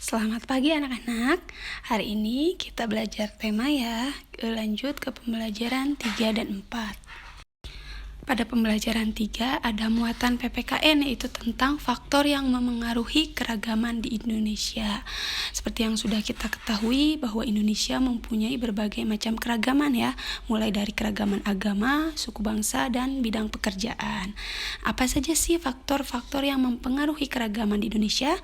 Selamat pagi anak-anak. Hari ini kita belajar tema ya. Lanjut ke pembelajaran 3 dan 4. Pada pembelajaran 3 ada muatan PPKN, yaitu tentang faktor yang memengaruhi keragaman di Indonesia. Seperti yang sudah kita ketahui bahwa Indonesia mempunyai berbagai macam keragaman ya, mulai dari keragaman agama, suku bangsa, dan bidang pekerjaan. Apa saja sih faktor-faktor yang mempengaruhi keragaman di Indonesia?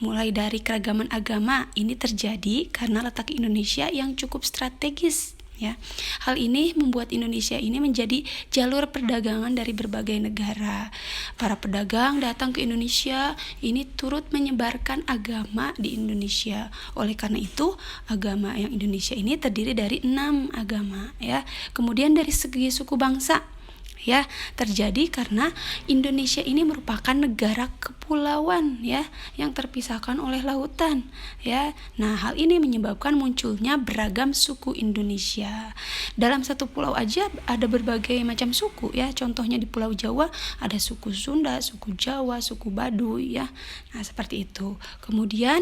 Mulai dari keragaman agama, ini terjadi karena letak Indonesia yang cukup strategis. Ya, hal ini membuat Indonesia ini menjadi jalur perdagangan dari berbagai negara. Para pedagang datang ke Indonesia, ini turut menyebarkan agama di Indonesia. Oleh karena itu, agama yang Indonesia ini terdiri dari 6 agama. Ya, kemudian dari segi suku bangsa, ya terjadi karena Indonesia ini merupakan negara kepulauan ya yang terpisahkan oleh lautan ya. Nah, hal ini menyebabkan munculnya beragam suku Indonesia. Dalam satu pulau aja ada berbagai macam suku ya. Contohnya di Pulau Jawa ada suku Sunda, suku Jawa, suku Baduy ya. Nah, seperti itu. Kemudian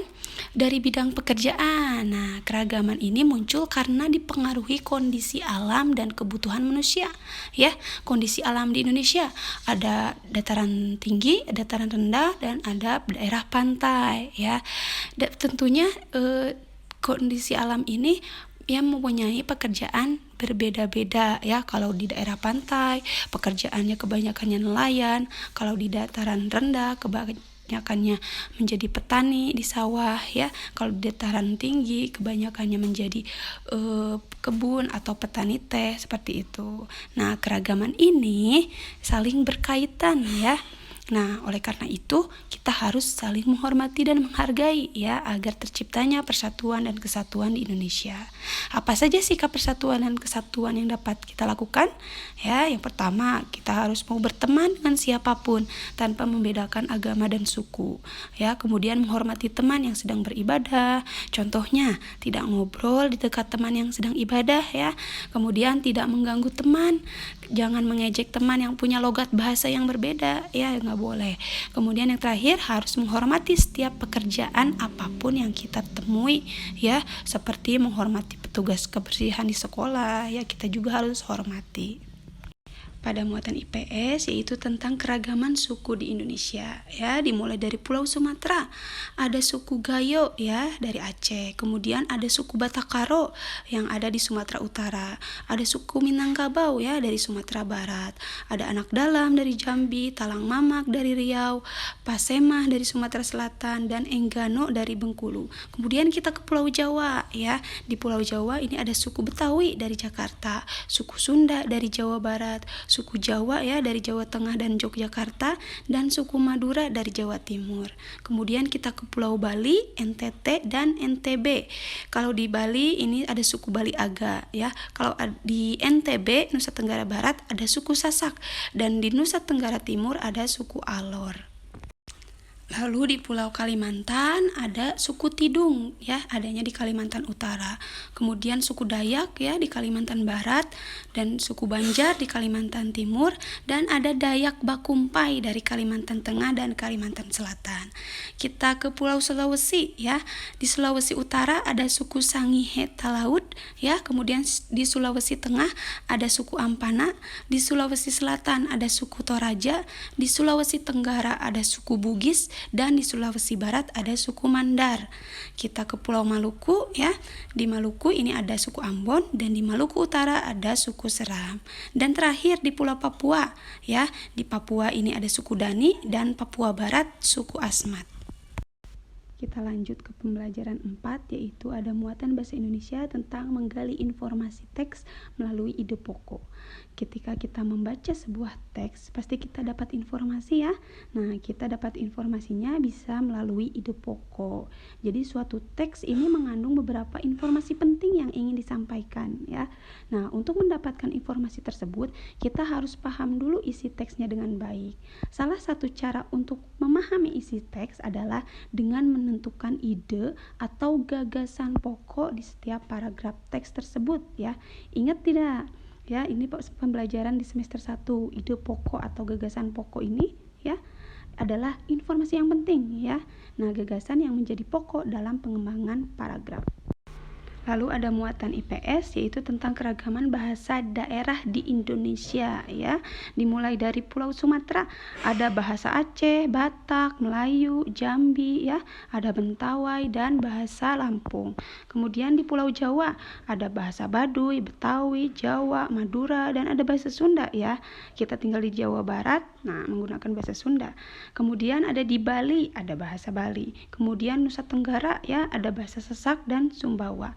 dari bidang pekerjaan. Nah, keragaman ini muncul karena dipengaruhi kondisi alam dan kebutuhan manusia ya. Kondisi alam di Indonesia ada dataran tinggi, dataran rendah, dan ada daerah pantai ya. Tentunya kondisi alam ini yang mempunyai pekerjaan berbeda-beda ya. Kalau di daerah pantai pekerjaannya kebanyakannya nelayan, kalau di dataran rendah kebanyakannya menjadi petani di sawah ya. Kalau di dataran tinggi kebanyakannya menjadi kebun atau petani teh, seperti itu. Nah, keragaman ini saling berkaitan ya. Nah, oleh karena itu kita harus saling menghormati dan menghargai ya, agar terciptanya persatuan dan kesatuan di Indonesia. Apa saja sikap persatuan dan kesatuan yang dapat kita lakukan? Ya, yang pertama, kita harus mau berteman dengan siapapun tanpa membedakan agama dan suku. Ya, kemudian menghormati teman yang sedang beribadah. Contohnya, tidak ngobrol di dekat teman yang sedang ibadah ya. Kemudian tidak mengganggu teman. Jangan mengejek teman yang punya logat bahasa yang berbeda ya, nggak boleh. Kemudian yang terakhir, harus menghormati setiap pekerjaan apapun yang kita temui ya, seperti menghormati petugas kebersihan di sekolah ya, kita juga harus hormati. Pada muatan IPS, yaitu tentang keragaman suku di Indonesia ya, dimulai dari Pulau Sumatera ada suku Gayo ya dari Aceh, kemudian ada suku Batakaro yang ada di Sumatera Utara, ada suku Minangkabau ya dari Sumatera Barat, ada Anak Dalam dari Jambi, Talang Mamak dari Riau, Pasemah dari Sumatera Selatan, dan Enggano dari Bengkulu. Kemudian kita ke Pulau Jawa ya. Di Pulau Jawa ini ada suku Betawi dari Jakarta, suku Sunda dari Jawa Barat, suku Jawa ya dari Jawa Tengah dan Yogyakarta, dan suku Madura dari Jawa Timur. Kemudian kita ke Pulau Bali, NTT, dan NTB. Kalau di Bali ini ada suku Bali Aga ya. Kalau di NTB, Nusa Tenggara Barat, ada suku Sasak, dan di Nusa Tenggara Timur ada suku Alor. Lalu di Pulau Kalimantan ada suku Tidung ya, adanya di Kalimantan Utara. Kemudian suku Dayak ya di Kalimantan Barat, dan suku Banjar di Kalimantan Timur, dan ada Dayak Bakumpai dari Kalimantan Tengah dan Kalimantan Selatan. Kita ke Pulau Sulawesi ya. Di Sulawesi Utara ada suku Sangihe Talaud ya. Kemudian di Sulawesi Tengah ada suku Ampana, di Sulawesi Selatan ada suku Toraja, di Sulawesi Tenggara ada suku Bugis, dan di Sulawesi Barat ada suku Mandar. Kita ke Pulau Maluku ya. Di Maluku ini ada suku Ambon, dan di Maluku Utara ada suku Seram. Dan terakhir di Pulau Papua ya. Di Papua ini ada suku Dani, dan Papua Barat suku Asmat. Kita lanjut ke pembelajaran 4, yaitu ada muatan bahasa Indonesia tentang menggali informasi teks melalui ide pokok. Ketika kita membaca sebuah teks, pasti kita dapat informasi ya. Nah, kita dapat informasinya bisa melalui ide pokok. Jadi suatu teks ini mengandung beberapa informasi penting yang ingin disampaikan ya. Nah, untuk mendapatkan informasi tersebut, kita harus paham dulu isi teksnya dengan baik. Salah satu cara untuk memahami isi teks adalah dengan menentukan ide atau gagasan pokok di setiap paragraf teks tersebut ya. Ingat tidak? Ya, ini pembelajaran di semester 1, ide pokok atau gagasan pokok ini ya. adalah informasi yang penting ya. Nah, gagasan yang menjadi pokok dalam pengembangan paragraf. Lalu ada muatan IPS, yaitu tentang keragaman bahasa daerah di Indonesia ya. Dimulai dari Pulau Sumatera, ada bahasa Aceh, Batak, Melayu, Jambi ya, ada Mentawai dan bahasa Lampung. Kemudian di Pulau Jawa ada bahasa Baduy, Betawi, Jawa, Madura dan ada bahasa Sunda ya. Kita tinggal di Jawa Barat, nah menggunakan bahasa Sunda. Kemudian ada di Bali, ada bahasa Bali. Kemudian Nusa Tenggara ya, ada bahasa Sasak dan Sumbawa.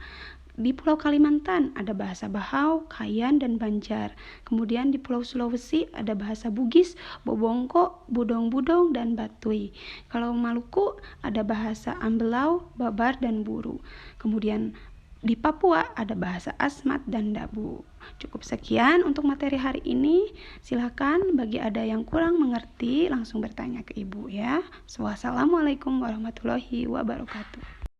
Di Pulau Kalimantan ada bahasa Bahau, Kayan, dan Banjar. Kemudian di Pulau Sulawesi ada bahasa Bugis, Bobongko, Budong-Budong, dan Batui. Kalau Maluku ada bahasa Ambelau, Babar, dan Buru. Kemudian di Papua ada bahasa Asmat dan Dabu. Cukup sekian untuk materi hari ini. Silakan bagi ada yang kurang mengerti langsung bertanya ke Ibu ya. Wassalamualaikum warahmatullahi wabarakatuh.